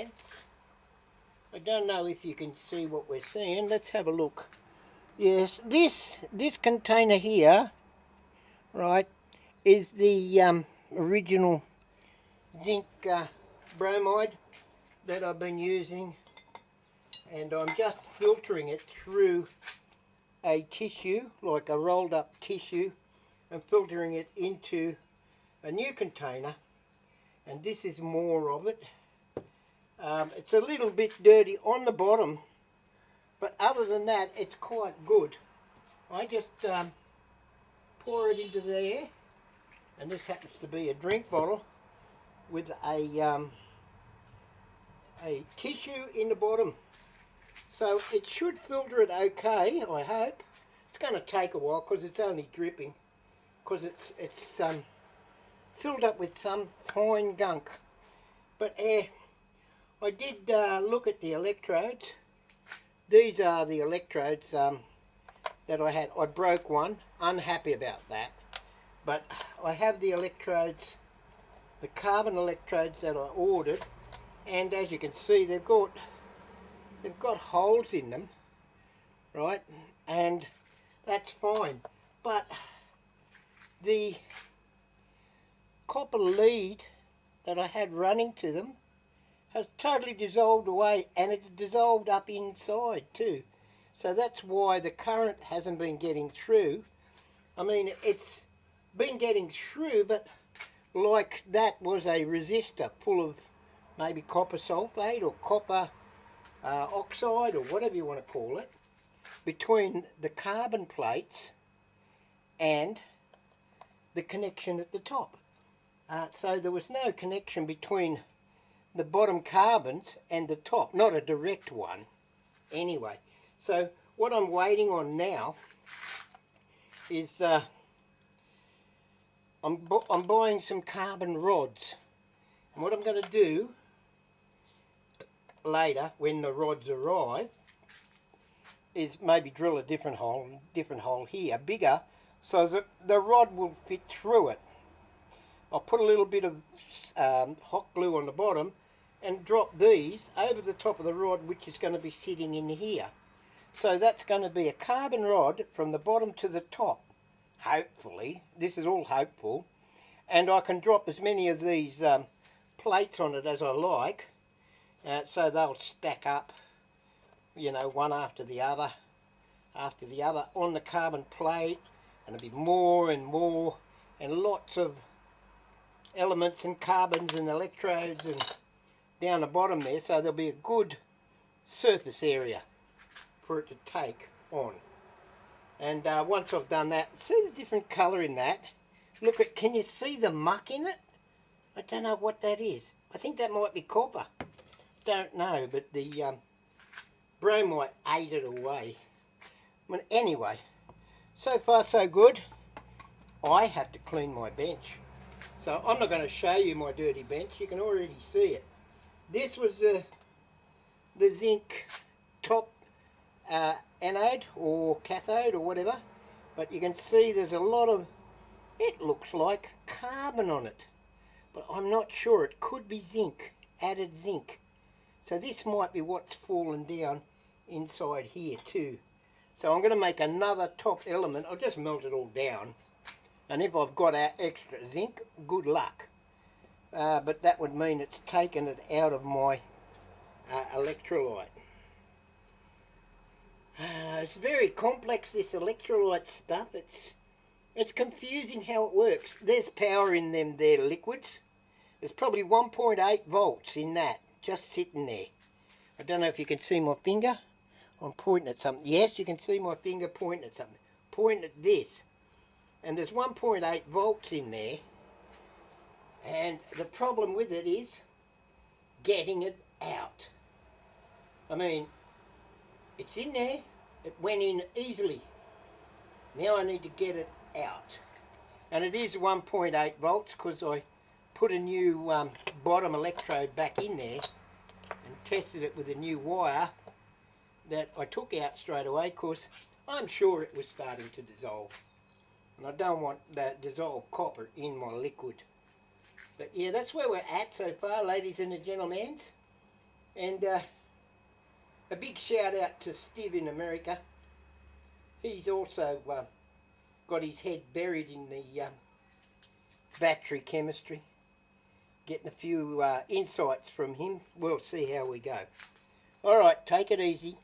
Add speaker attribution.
Speaker 1: Ants. I don't know if you can see what we're seeing. Let's have a look. Yes, this container here, right, is the original zinc bromide that I've been using, and I'm just filtering it through a tissue, like a rolled up tissue, and filtering it into a new container, and this is more of it. It's a little bit dirty on the bottom, but other than that it's quite good. I just pour it into there, and this happens to be a drink bottle with a tissue in the bottom, so it should filter it okay, I hope. It's going to take a while because it's only dripping, because it's filled up with some fine gunk. But I did look at the electrodes. These are the electrodes that I had. I broke one, unhappy about that. But I have the electrodes, the carbon electrodes that I ordered, and as you can see they've got holes in them, right? And that's fine. But the copper lead that I had running to them has totally dissolved away, and it's dissolved up inside too. So that's why the current hasn't been getting through. I mean, it's been getting through, but like that was a resistor full of maybe copper sulfate or copper oxide or whatever you want to call it, between the carbon plates and the connection at the top. So there was no connection between the bottom carbons and the top, not a direct one anyway. So what I'm waiting on now is I'm buying some carbon rods, and what I'm going to do later when the rods arrive is maybe drill a different hole here, bigger, so that the rod will fit through it. I'll put a little bit of hot glue on the bottom and drop these over the top of the rod, which is going to be sitting in here. So that's going to be a carbon rod from the bottom to the top, hopefully. This is all hopeful. And I can drop as many of these plates on it as I like, so they'll stack up, you know, one after the other on the carbon plate, and there'll be more and more, and lots of elements and carbons and electrodes and down the bottom there, so there'll be a good surface area for it to take on. And once I've done that, see the different colour in that? Look at, can you see the muck in it? I don't know what that is. I think that might be copper. Don't know, but the bromide ate it away. But anyway, so far so good. I have to clean my bench, so I'm not going to show you my dirty bench. You can already see it. This was the zinc top anode or cathode or whatever, but you can see there's a lot of, it looks like carbon on it, but I'm not sure. It could be zinc, added zinc. So this might be what's fallen down inside here too. So I'm going to make another top element. I'll just melt it all down, and if I've got extra zinc, good luck. But that would mean it's taken it out of my electrolyte. It's very complex, this electrolyte stuff. It's confusing how it works. There's power in them there liquids. There's probably 1.8 volts in that, just sitting there. I don't know if you can see my finger. I'm pointing at something. Yes, you can see my finger pointing at something. Pointing at this. And there's 1.8 volts in there. And the problem with it is getting it out. I mean, it's in there. It went in easily. Now I need to get it out. And it is 1.8 volts because I put a new bottom electrode back in there and tested it with a new wire that I took out straight away because I'm sure it was starting to dissolve. And I don't want that dissolved copper in my liquid. But yeah, that's where we're at so far, ladies and gentlemen. And a big shout out to Steve in America. He's also got his head buried in the battery chemistry. Getting a few insights from him. We'll see how we go. All right, take it easy.